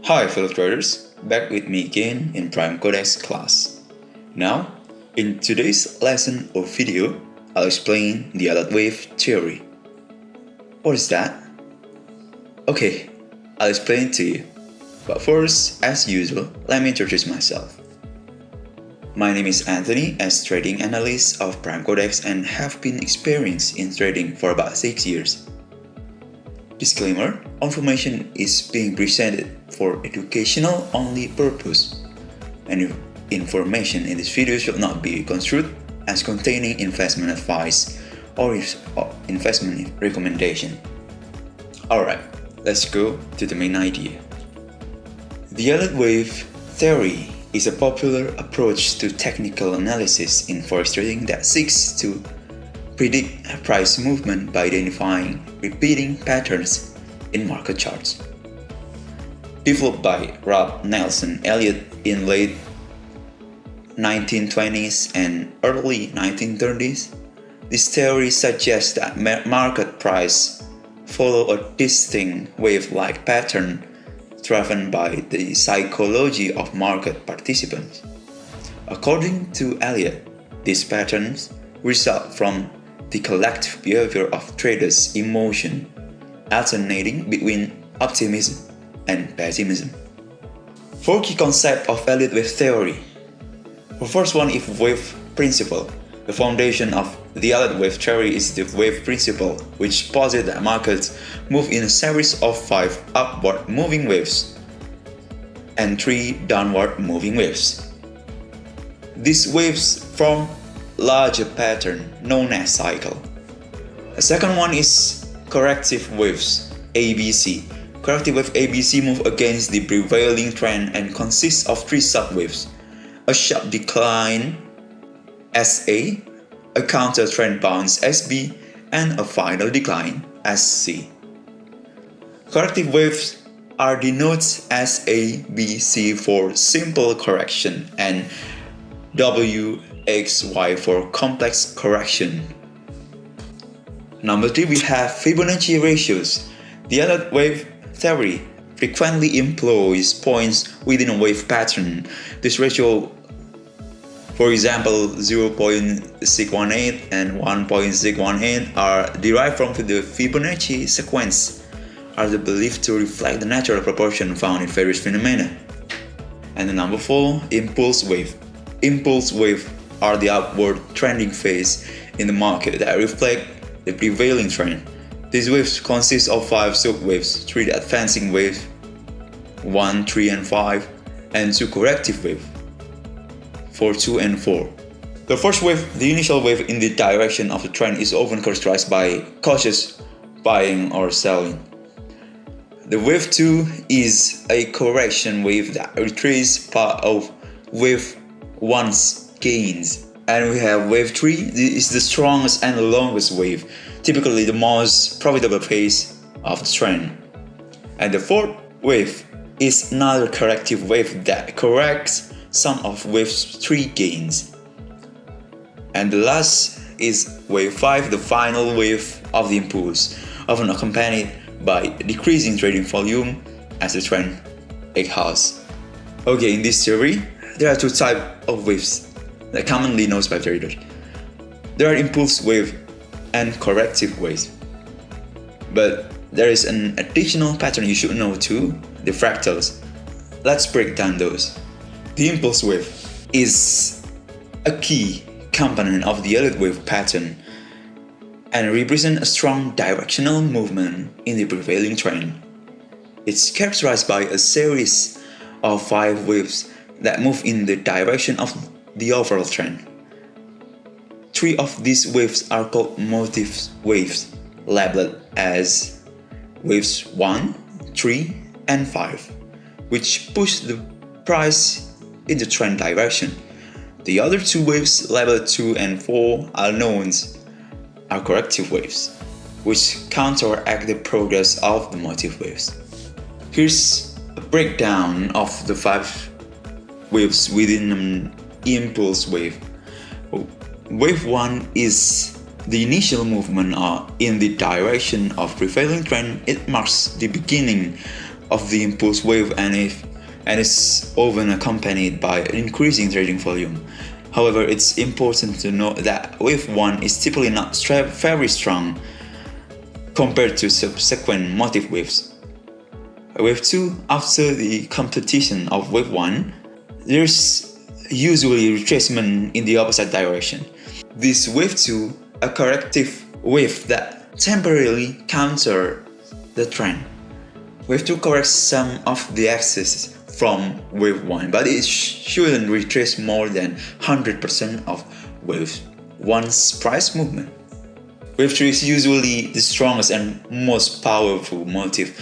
Hi fellow traders, back with me again in Prime Codex class. Now, in today's lesson or video, I'll explain the Elliott Wave Theory. What is that? Okay, I'll explain to you. But first, as usual, let me introduce myself. My name is Anthony, as trading analyst of Prime Codex and have been experienced in trading for about 6 years. Disclaimer, information is being presented for educational only purpose, and information in this video should not be construed as containing investment advice or investment recommendation. Alright, let's go to the main idea. The Elliott Wave Theory is a popular approach to technical analysis in forex trading that seeks to predict price movement by identifying repeating patterns in market charts. Developed by Ralph Nelson Elliott in late 1920s and early 1930s, this theory suggests that market price follow a distinct wave-like pattern driven by the psychology of market participants. According to Elliott, these patterns result from the collective behavior of traders' emotion, alternating between optimism and pessimism. 4 key concepts of Elliott Wave Theory. The first one is wave principle. The foundation of the Elliott Wave Theory is the wave principle, which posits that markets move in a series of 5 upward moving waves and 3 downward moving waves. These waves form larger pattern known as cycle. The second one is corrective waves, ABC. Corrective wave ABC move against the prevailing trend and consists of 3 subwaves: a sharp decline SA, a counter trend bounce SB, and a final decline SC. Corrective waves are denoted as A, B, C for simple correction and WXY for complex correction. Number 3, we have Fibonacci ratios. The Elliott Wave Theory frequently employs points within a wave pattern. This ratio, for example 0.618 and 1.618, are derived from the Fibonacci sequence, are believed to reflect the natural proportion found in various phenomena. And the number 4, impulse wave. Impulse wave are the upward trending phase in the market that reflect the prevailing trend. These waves consist of 5 subwaves: 3 advancing waves, 1, 3, and 5, and 2 corrective waves, 4, 2, and 4. The first wave, the initial wave in the direction of the trend, is often characterized by cautious buying or selling. The wave 2 is a correction wave that retraces part of wave 1's gains. And we have wave 3, this is the strongest and the longest wave, typically the most profitable phase of the trend. And the fourth wave is another corrective wave that corrects some of wave 3 gains. And the last is wave 5, the final wave of the impulse, often accompanied by decreasing trading volume as the trend exhausts. Okay, in this theory, there are 2 types of waves that commonly known by traders. There are impulse wave and corrective waves. But there is an additional pattern you should know too, the fractals. Let's break down those. The impulse wave is a key component of the Elliott wave pattern and represents a strong directional movement in the prevailing trend. It's characterized by a series of 5 waves that move in the direction of the overall trend. 3 of these waves are called motive waves, labeled as waves 1, 3, and 5, which push the price in the trend direction. The other 2 waves, labeled 2 and 4, are corrective waves, which counteract the progress of the motive waves. Here's a breakdown of the 5 waves within an impulse wave. Wave 1 is the initial movement in the direction of prevailing trend. It marks the beginning of the impulse wave and is often accompanied by an increasing trading volume. However, it's important to note that wave 1 is typically not very strong compared to subsequent motive waves. Wave 2, after the completion of wave 1, there's usually retracement in the opposite direction. This wave 2, a corrective wave that temporarily counters the trend. Wave 2 corrects some of the excesses from wave 1, but it shouldn't retrace more than 100% of wave 1's price movement. Wave 3 is usually the strongest and most powerful motive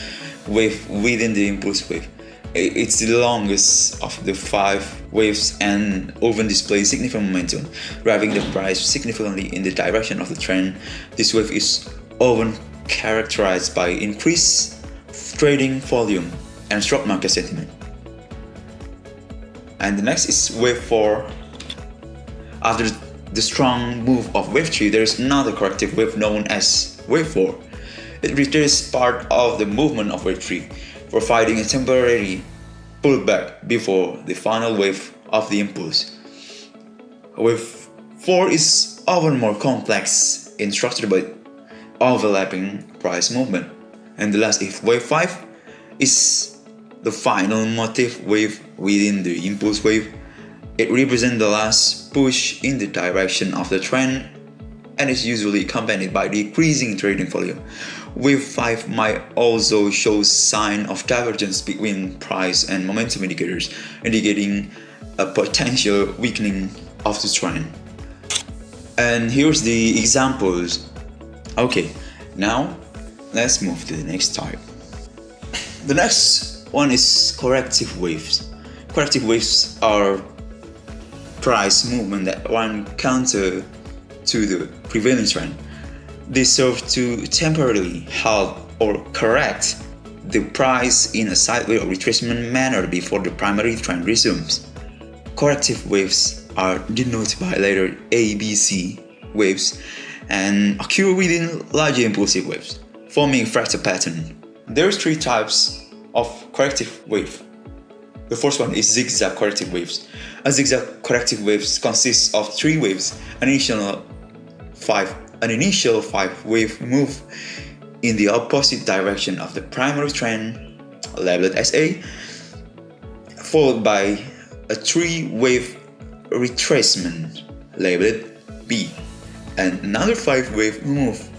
wave within the impulse wave. It's the longest of the 5 waves and often displays significant momentum, driving the price significantly in the direction of the trend. This wave is often characterized by increased trading volume and strong market sentiment. And the next is wave 4. After the strong move of wave 3, there is another corrective wave known as wave 4. It retraces part of the movement of wave 3, providing a temporary pullback before the final wave of the impulse. Wave 4 is often more complex in structure but overlapping price movement. And the last is wave 5 is the final motive wave within the impulse wave. It represents the last push in the direction of the trend and is usually accompanied by decreasing trading volume. Wave 5 might also show signs of divergence between price and momentum indicators, indicating a potential weakening of the trend. And here's the examples. Okay, now let's move to the next type. The next one is corrective waves. Corrective waves are price movement that run counter to the prevailing trend. They serve to temporarily halt or correct the price in a sideways or retracement manner before the primary trend resumes. Corrective waves are denoted by letter A, B, C waves and occur within larger impulsive waves, forming a fractal pattern. There's 3 types of corrective wave. The first one is zigzag corrective waves. A zigzag corrective waves consists of 3 waves. An initial 5 wave move in the opposite direction of the primary trend, labeled as A, followed by a 3 wave retracement, labeled B, and another 5 wave move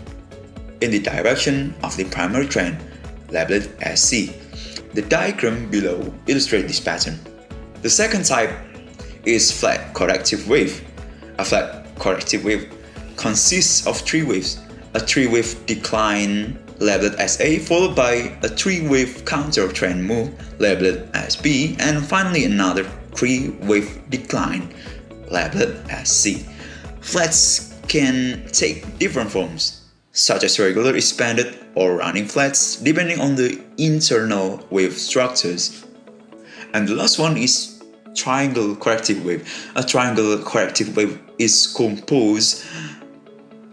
in the direction of the primary trend, labeled as C. The diagram below illustrates this pattern. The second type is flat corrective wave. A flat corrective wave consists of 3 waves. A 3-wave decline, labeled as A, followed by a 3-wave counter trend move, labeled as B, and finally another 3-wave decline, labeled as C. Flats can take different forms, such as regular, expanded, or running flats, depending on the internal wave structures. And the last one is triangle corrective wave. A triangle corrective wave is composed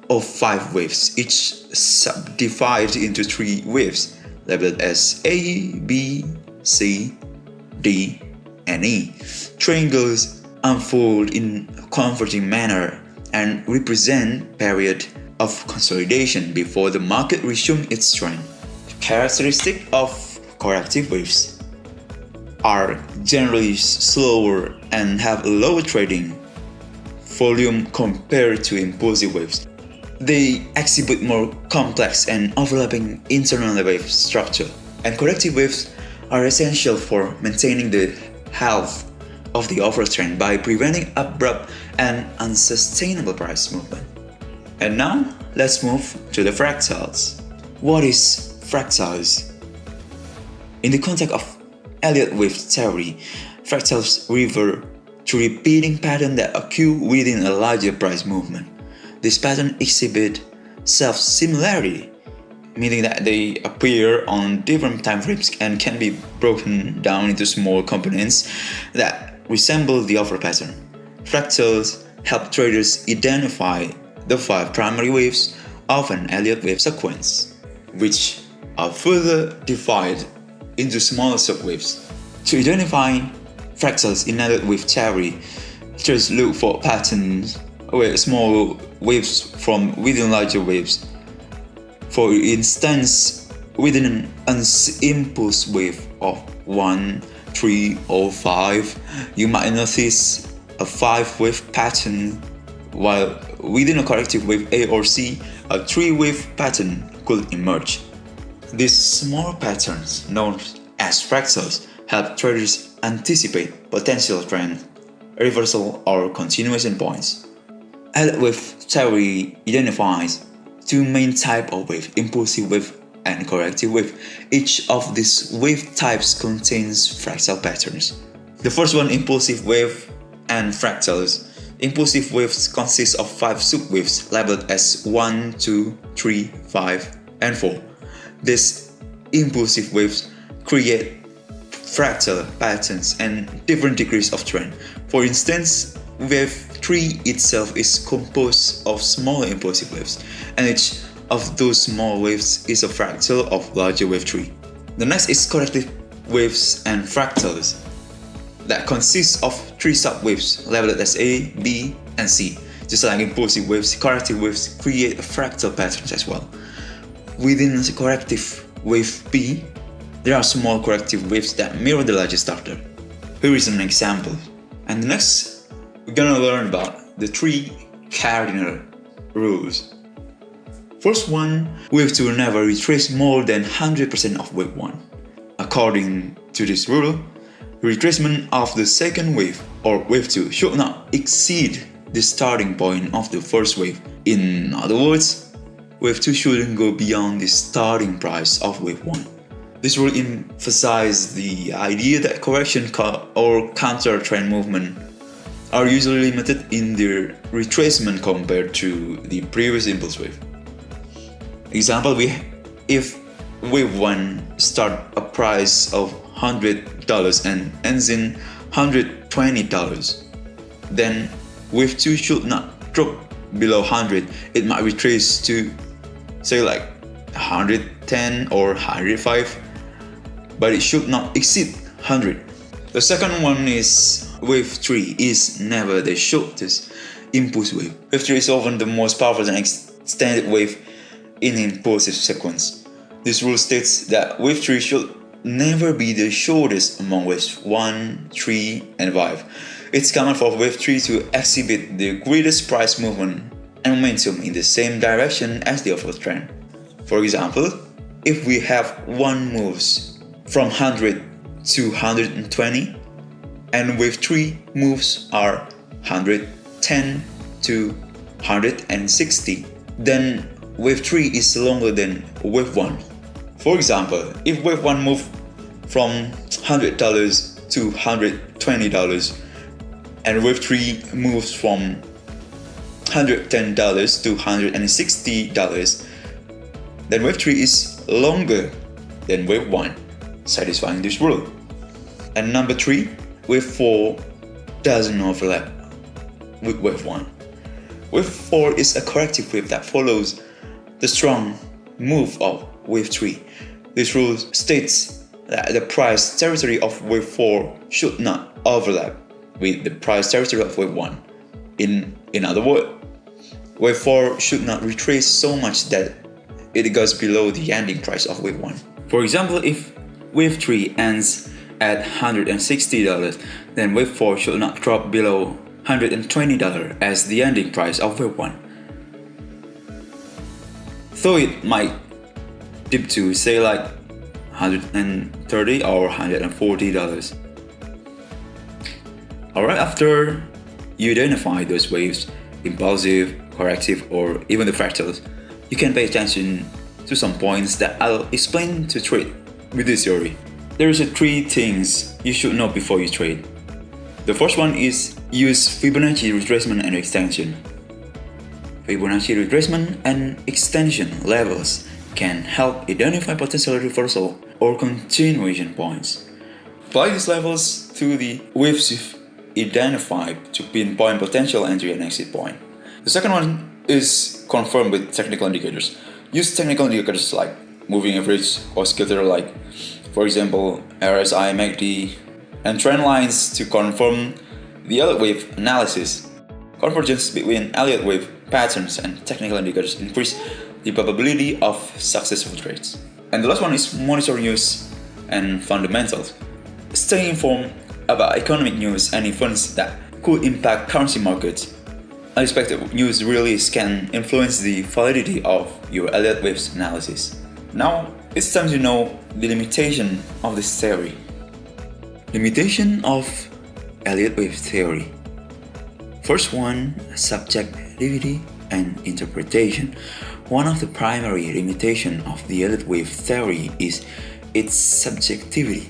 of 5 waves, each subdivided into 3 waves, labeled as A, B, C, D, and E. Triangles unfold in a converging manner and represent period of consolidation before the market resumes its trend. Characteristics of corrective waves are generally slower and have a lower trading volume compared to impulsive waves. They exhibit more complex and overlapping internal wave structure, and corrective waves are essential for maintaining the health of the overall trend by preventing abrupt and unsustainable price movement. And now, let's move to the fractals. What is fractals? In the context of Elliott Wave Theory, fractals refer to repeating patterns that occur within a larger price movement. This pattern exhibit self-similarity, meaning that they appear on different time frames and can be broken down into small components that resemble the overall pattern. Fractals help traders identify the 5 primary waves of an Elliott wave sequence, which are further divided into smaller subwaves. To identify fractals in Elliott Wave Theory, just look for patterns where small waves from within larger waves. For instance, within an impulse wave of 1, 3, or 5, you might notice a 5-wave pattern, while within a corrective wave A or C, a 3-wave pattern could emerge. These small patterns, known as fractals, help traders anticipate potential trend, reversal, or continuation points. Elliott Wave Theory identifies two main types of wave: impulsive wave and corrective wave. Each of these wave types contains fractal patterns. The first one, impulsive wave and fractals. Impulsive waves consist of 5 subwaves labeled as 1, 2, 3, 5, and 4. These impulsive waves create fractal patterns and different degrees of trend. For instance, wave 3 itself is composed of smaller impulsive waves, and each of those small waves is a fractal of larger wave 3. The next is corrective waves and fractals that consist of 3 subwaves labeled as A, B, and C. Just like impulsive waves, corrective waves create fractal patterns as well. Within the corrective wave B, there are small corrective waves that mirror the larger starter. Here is an example. And next, we're gonna learn about the 3 cardinal rules. First one, wave 2 never retrace more than 100% of wave 1. According to this rule, retracement of the second wave or wave 2 should not exceed the starting point of the first wave. In other words, wave 2 shouldn't go beyond the starting price of wave 1. This rule emphasizes the idea that correction or counter trend movement are usually limited in their retracement compared to the previous impulse wave. Example, if wave 1 start a price of $100 and ends in $120, then wave 2 should not drop below 100. It might retrace to say like 110 or 105, but it should not exceed 100. The second one is wave 3 is never the shortest impulse wave. Wave 3 is often the most powerful and extended wave in impulsive sequence. This rule states that wave 3 should never be the shortest among waves 1, 3, and 5. It's common for wave 3 to exhibit the greatest price movement and momentum in the same direction as the overall trend. For example, if we have 1 moves from 100 to 120 and wave 3 moves are 110 to 160, then wave 3 is longer than wave 1. For example, if wave 1 moved from $100 to $120 and wave 3 moves from $110 to $160, then wave 3 is longer than wave 1, satisfying this rule. And number 3, wave 4 doesn't overlap with wave 1. Wave 4 is a corrective wave that follows the strong move of wave 3. This rule states that the price territory of wave 4 should not overlap with the price territory of wave 1. In other words, wave 4 should not retrace so much that it goes below the ending price of wave 1. For example, if wave 3 ends at $160, then wave 4 should not drop below $120 as the ending price of wave 1. Though it might dip to say like $130 or $140. Alright, after you identify those waves, impulsive, corrective, or even the fractals, you can pay attention to some points that I'll explain to trade with this theory. There are 3 things you should know before you trade. The first one is use Fibonacci retracement and extension. Fibonacci retracement and extension levels can help identify potential reversal or continuation points. Apply these levels to the waves you've identified to pinpoint potential entry and exit point. The second one is confirm with technical indicators. Use technical indicators like moving average or scatter like For example, RSI, MACD, and trend lines to confirm the Elliott Wave analysis. Convergence between Elliott Wave patterns and technical indicators increase the probability of successful trades. And the last one is monitor news and fundamentals. Stay informed about economic news and events that could impact currency markets. Unexpected news release can influence the validity of your Elliott Wave's analysis. Now, it's time to know the limitation of this theory. Limitation of Elliott Wave Theory. First one, subjectivity and interpretation. One of the primary limitations of the Elliott Wave Theory is its subjectivity.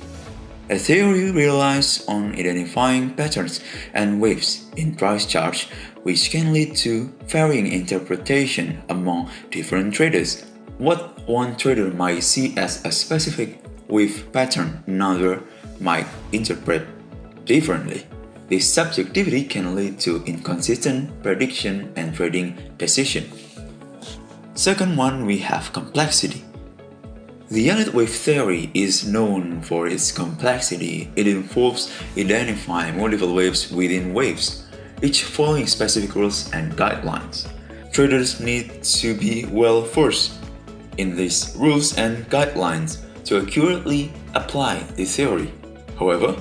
The theory relies on identifying patterns and waves in price charts, which can lead to varying interpretation among different traders. What one trader might see as a specific wave pattern, another might interpret differently. This subjectivity can lead to inconsistent prediction and trading decision. Second one, we have complexity. The Elliott Wave Theory is known for its complexity. It involves identifying multiple waves within waves, each following specific rules and guidelines. Traders need to be well versed in these rules and guidelines to accurately apply the theory. However,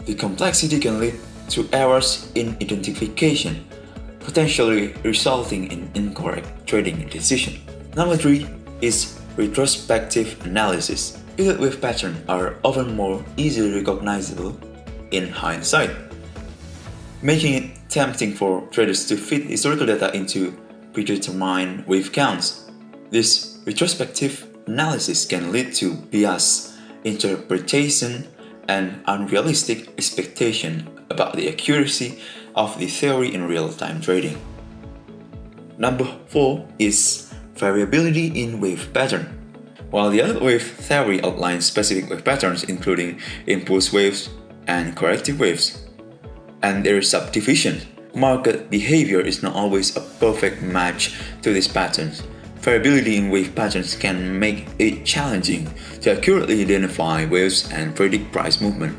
the complexity can lead to errors in identification, potentially resulting in incorrect trading decision. Number 3 is retrospective analysis. Elliott Wave patterns are often more easily recognizable in hindsight, making it tempting for traders to fit historical data into predetermined wave counts. This retrospective analysis can lead to biased interpretation and unrealistic expectation about the accuracy of the theory in real-time trading. Number 4 is variability in wave pattern. While the Elliott Wave Theory outlines specific wave patterns including impulse waves and corrective waves, and their subdivisions, market behavior is not always a perfect match to these patterns. Variability in wave patterns can make it challenging to accurately identify waves and predict price movement.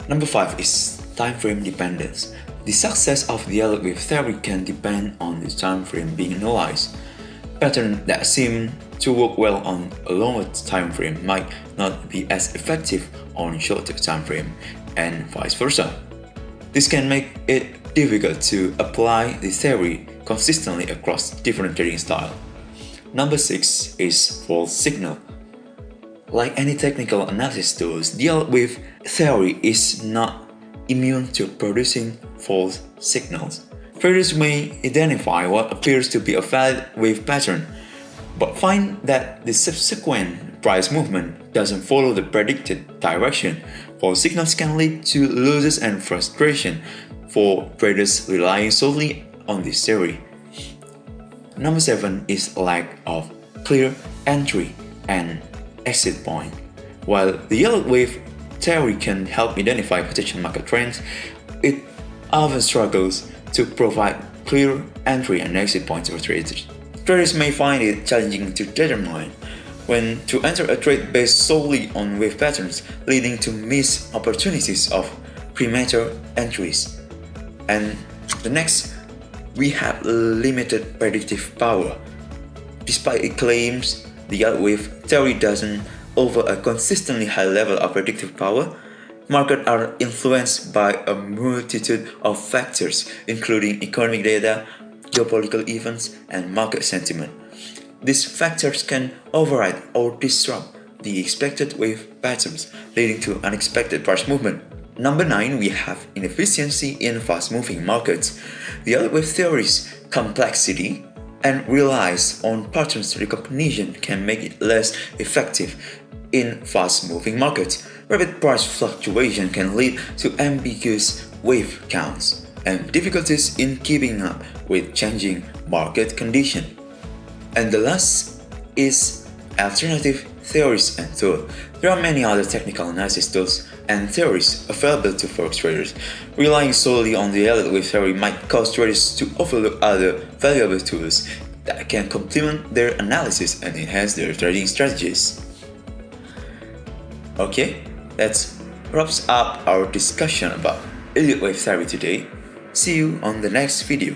Number 5 is time frame dependence. The success of the Elliott Wave Theory can depend on the time frame being analyzed. Patterns that seem to work well on a longer time frame might not be as effective on a shorter time frame, and vice versa. This can make it difficult to apply the theory consistently across different trading styles. Number 6 is false signal. Like any technical analysis tools, the Elliott Wave Theory is not immune to producing false signals. Traders may identify what appears to be a valid wave pattern, but find that the subsequent price movement doesn't follow the predicted direction. False signals can lead to losses and frustration for traders relying solely on this theory. Number 7 is lack of clear entry and exit point. While the Elliott Wave Theory can help identify potential market trends, it often struggles to provide clear entry and exit points for traders. Traders may find it challenging to determine when to enter a trade based solely on wave patterns, leading to missed opportunities of premature entries. And the next, we have limited predictive power. Despite it claims the Elliott Wave Theory doesn't offer a consistently high level of predictive power, markets are influenced by a multitude of factors, including economic data, geopolitical events, and market sentiment. These factors can override or disrupt the expected wave patterns, leading to unexpected price movement. Number 9, we have inefficiency in fast-moving markets. The Elliott Wave Theory's complexity and relies on patterns recognition can make it less effective in fast-moving markets. Rapid price fluctuation can lead to ambiguous wave counts and difficulties in keeping up with changing market conditions. And the last is alternative theories and tools. There are many other technical analysis tools and theories available to forex traders. Relying solely on the Elliott Wave Theory might cause traders to overlook other valuable tools that can complement their analysis and enhance their trading strategies. Okay, that wraps up our discussion about Elliott Wave Theory today. See you on the next video.